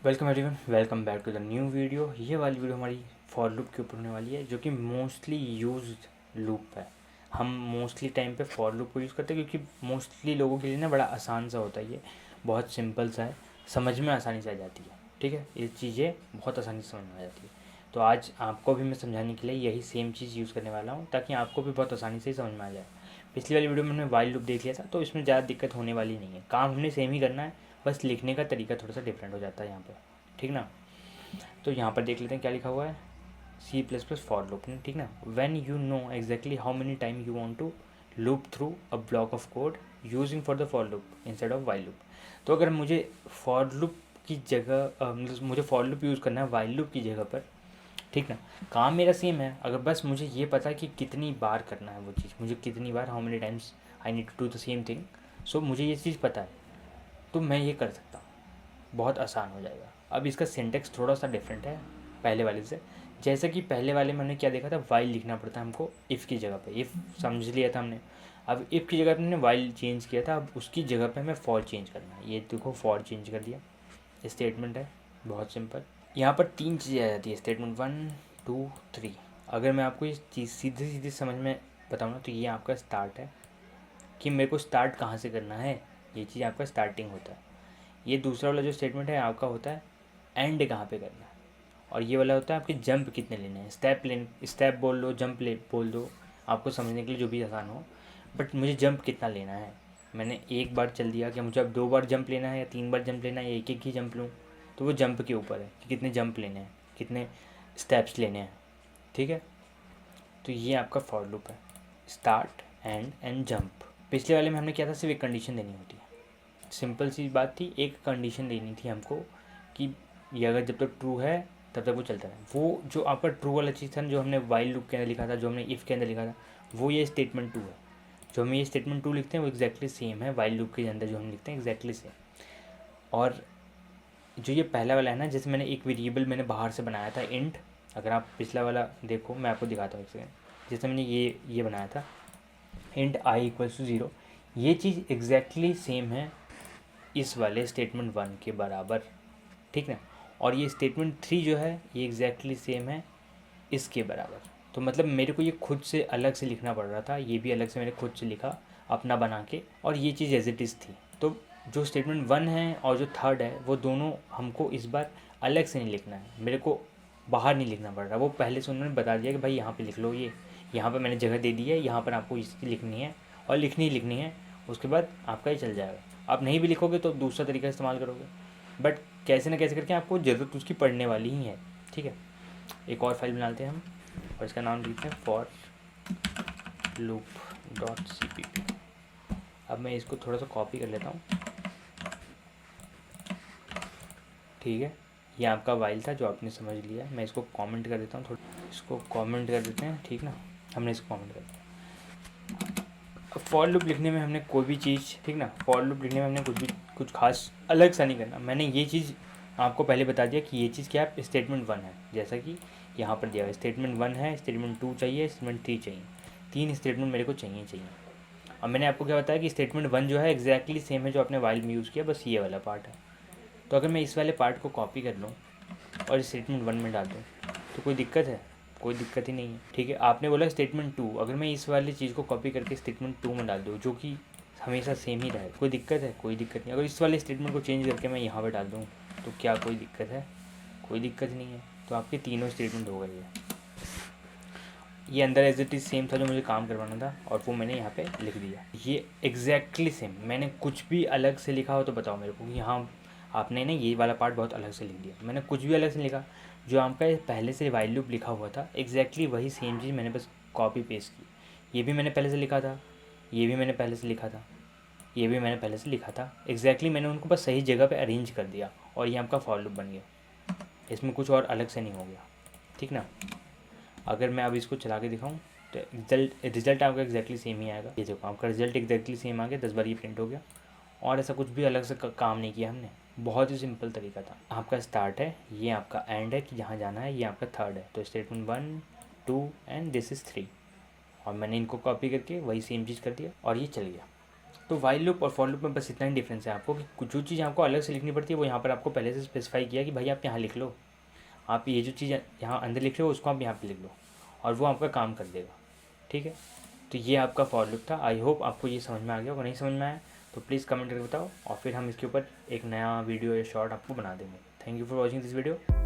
Welcome everyone, welcome back to the new video. ये वाली video हमारी फॉर लूप के ऊपर होने वाली है, जो कि मोस्टली यूज्ड लूप है। हम मोस्टली टाइम पे फॉर लूप को यूज़ करते हैं क्योंकि मोस्टली लोगों के लिए ना बड़ा आसान सा होता है। ये बहुत सिंपल सा है, समझ में आसानी से आ जाती है। ठीक है, ये चीज़ें बहुत आसानी से समझ में आ जाती है। तो आज आपको भी मैं समझाने के लिए यही सेम चीज़ यूज़ करने वाला हूँ, ताकि आपको भी बहुत आसानी से समझ में आ जाए। पिछली वाली वीडियो में हमने वाइल लूप देख लिया था, तो इसमें ज़्यादा दिक्कत होने वाली नहीं है। काम हमने सेम ही करना है, बस लिखने का तरीका थोड़ा सा डिफरेंट हो जाता है यहाँ पर। ठीक ना। तो यहाँ पर देख लेते हैं क्या लिखा हुआ है, C plus plus for loop. ठीक ना। When you know exactly how many time you want to loop through a block of code using for the for loop instead of while loop. तो अगर मुझे फॉर लूप की जगह मतलब मुझे for loop use करना है वाइल लूप की जगह पर, ठीक ना, काम मेरा सेम है। अगर बस मुझे ये पता है कि कितनी बार करना है वो चीज़, मुझे कितनी बार, how many times I need to do the same thing, so मुझे ये चीज़ पता है, तो मैं ये कर सकता हूँ, बहुत आसान हो जाएगा। अब इसका सिंटेक्स थोड़ा सा डिफरेंट है पहले वाले से। जैसे कि पहले वाले में हमने क्या देखा था, वाइल लिखना पड़ता है हमको इफ़ की जगह पे, इफ़ समझ लिया था हमने। अब इफ़ की जगह पे हमने वाइल चेंज किया था, अब उसकी जगह पे हमें फॉर चेंज करना है। ये देखो, फॉर चेंज कर दिया, स्टेटमेंट है बहुत सिंपल। यहाँ पर तीन चीज़ें आ जाती है, स्टेटमेंट 1 2 3। अगर मैं आपको ये चीज़ सीधी सीधी समझ में बताऊँ ना, तो ये आपका स्टार्ट है कि मेरे को स्टार्ट कहाँ से करना है, ये चीज़ आपका स्टार्टिंग होता है। ये दूसरा वाला जो स्टेटमेंट है आपका होता है एंड कहाँ पे करना है। और ये वाला होता है आपके जंप कितने लेने हैं, स्टेप बोल लो, जंप ले बोल दो, आपको समझने के लिए जो भी आसान हो। बट मुझे जंप कितना लेना है, मैंने एक बार चल दिया, क्या मुझे अब 2 बार जंप लेना है या 3 बार जंप लेना है या एक ही जंप लूँ, तो वो जंप के ऊपर है कि कितने जंप लेने हैं, कितने स्टेप्स लेने हैं। ठीक है, तो ये आपका फॉर लूप है, स्टार्ट एंड जंप। पिछले वाले में हमने क्या था, सिर्फ एक कंडीशन देनी होती है। सिंपल सी बात थी, एक कंडीशन देनी थी हमको कि ये अगर जब तक ट्रू है तब तक वो चलता है। वो जो आपका ट्रू वाला चीज़ था, जो हमने वाइल लूप के अंदर लिखा था, जो हमने इफ़ के अंदर लिखा था, वो ये स्टेटमेंट 2 है। जो हम ये स्टेटमेंट 2 लिखते हैं वो एग्जैक्टली सेम है वाइल लूप के अंदर जो हम लिखते हैं, एग्जैक्टली सेम। और जो ये पहला वाला है ना, जैसे मैंने एक वेरिएबल मैंने बाहर से बनाया था इंट, अगर आप पिछला वाला देखो, मैं आपको दिखाता हूँ एक सेकेंड। जैसे मैंने ये बनाया था इंट आई इक्वल्स टू 0, ये चीज़ एग्जैक्टली सेम है इस वाले स्टेटमेंट 1 के बराबर। ठीक ना। और ये स्टेटमेंट 3 जो है ये एग्जैक्टली सेम है इसके बराबर। तो मतलब मेरे को ये खुद से अलग से लिखना पड़ रहा था, ये भी अलग से मैंने खुद से लिखा अपना बना के, और ये चीज़ एज इट इज़ थी। तो जो स्टेटमेंट 1 है और जो थर्ड है वो दोनों हमको इस बार अलग से नहीं लिखना है, मेरे को बाहर नहीं लिखना पड़ रहा। वो पहले से उन्होंने बता दिया कि भाई यहाँ पे लिख लो, ये यहाँ पे मैंने जगह दे दी है, यहाँ पर आपको इसकी लिखनी है और लिखनी ही लिखनी है, उसके बाद आपका ही चल जाएगा। आप नहीं भी लिखोगे तो दूसरा तरीका इस्तेमाल करोगे, बट कैसे ना कैसे करके आपको ज़रूरत उसकी पड़ने वाली ही है। ठीक है, एक और फाइल बनाते हैं हम और इसका नाम लिखते हैं फॉर लूप डॉट cpp। अब मैं इसको थोड़ा सा कॉपी कर लेता हूँ। ठीक है, ये आपका वाइल था जो आपने समझ लिया। मैं इसको कमेंट कर देता हूँ, थोड़ा इसको कमेंट कर देते हैं। ठीक ना, हमने इसको कमेंट कर दिया। अब फॉर लूप लिखने में हमने कोई भी चीज़, ठीक ना, फॉर लूप लिखने में हमने कुछ खास अलग सा नहीं करना। मैंने ये चीज़ आपको पहले बता दिया कि ये चीज़ क्या है, स्टेटमेंट 1 है, जैसा कि यहाँ पर दिया हुआ स्टेटमेंट 1 है, स्टेटमेंट 2 चाहिए, स्टेटमेंट 3 चाहिए, 3 स्टेटमेंट मेरे को चाहिए। और मैंने आपको क्या बताया कि स्टेटमेंट 1 जो है एग्जैक्टली सेम है जो आपने वाइल में यूज़ किया, बस ये वाला पार्ट है। तो अगर मैं इस वाले पार्ट को कॉपी कर लूँ और स्टेटमेंट 1 में डाल दूँ तो कोई दिक्कत है? कोई दिक्कत ही नहीं है। ठीक है, आपने बोला स्टेटमेंट 2, अगर मैं इस वाली चीज़ को कॉपी करके स्टेटमेंट 2 में डाल दूँ जो कि हमेशा सेम ही रहे, कोई दिक्कत है? कोई दिक्कत नहीं। अगर इस वाले स्टेटमेंट को चेंज करके मैं यहाँ पर डाल दूँ तो क्या कोई दिक्कत है? कोई दिक्कत नहीं है। तो आपके तीनों स्टेटमेंट हो गए हैं। ये अंदर एज इट इज़ सेम था जो मुझे काम करवाना था, और वो मैंने यहाँ पे लिख दिया। ये एग्जैक्टली सेम। मैंने कुछ भी अलग से लिखा हो तो बताओ मेरे को कि हाँ आपने ना ये वाला पार्ट बहुत अलग से लिख दिया। मैंने कुछ भी अलग से लिखा, जो आपका पहले से वाइल लूप लिखा हुआ था एग्जैक्टली वही सेम चीज़ मैंने बस कॉपी पेस्ट की। ये भी मैंने पहले से लिखा था, ये भी मैंने पहले से लिखा था, ये भी मैंने पहले से लिखा था। एग्जैक्टली मैंने उनको बस सही जगह पर अरेंज कर दिया और ये आपका फॉर लूप बन गया। इसमें कुछ और अलग से नहीं हो गया। ठीक ना। अगर मैं अब इसको चला के दिखाऊँ तो रिजल्ट आपका एग्जैक्टली सेम ही आएगा। ये देखो, आपका रिजल्ट एग्जैक्टली सेम आ गया, 10 बार ये प्रिंट हो गया, और ऐसा कुछ भी अलग से काम नहीं किया हमने। बहुत ही सिंपल तरीका था। आपका स्टार्ट है, ये आपका एंड है कि जहाँ जाना है, ये आपका थर्ड है। तो स्टेटमेंट 1 2 एंड दिस इज़ 3, और मैंने इनको कॉपी करके वही सेम चीज़ कर दिया और ये चल गया। तो वाइल लूप और फॉर लूप में बस इतना ही डिफरेंस है आपको कि जो चीज़ आपको अलग से लिखनी पड़ती है वो यहाँ पर आपको पहले से स्पेसिफाई किया कि भाई आप यहाँ लिख लो, आप ये जो चीज़ यहाँ अंदर लिख रहे हो उसको आप यहाँ पे लिख लो और वो आपका काम कर देगा। ठीक है, तो ये आपका फॉर लूप था। आई होप आपको ये समझ में आ गया। अगर नहीं समझ में आया तो प्लीज़ कमेंट करके बताओ और फिर हम इसके ऊपर एक नया वीडियो या शॉर्ट आपको बना देंगे। Thank you for watching this video.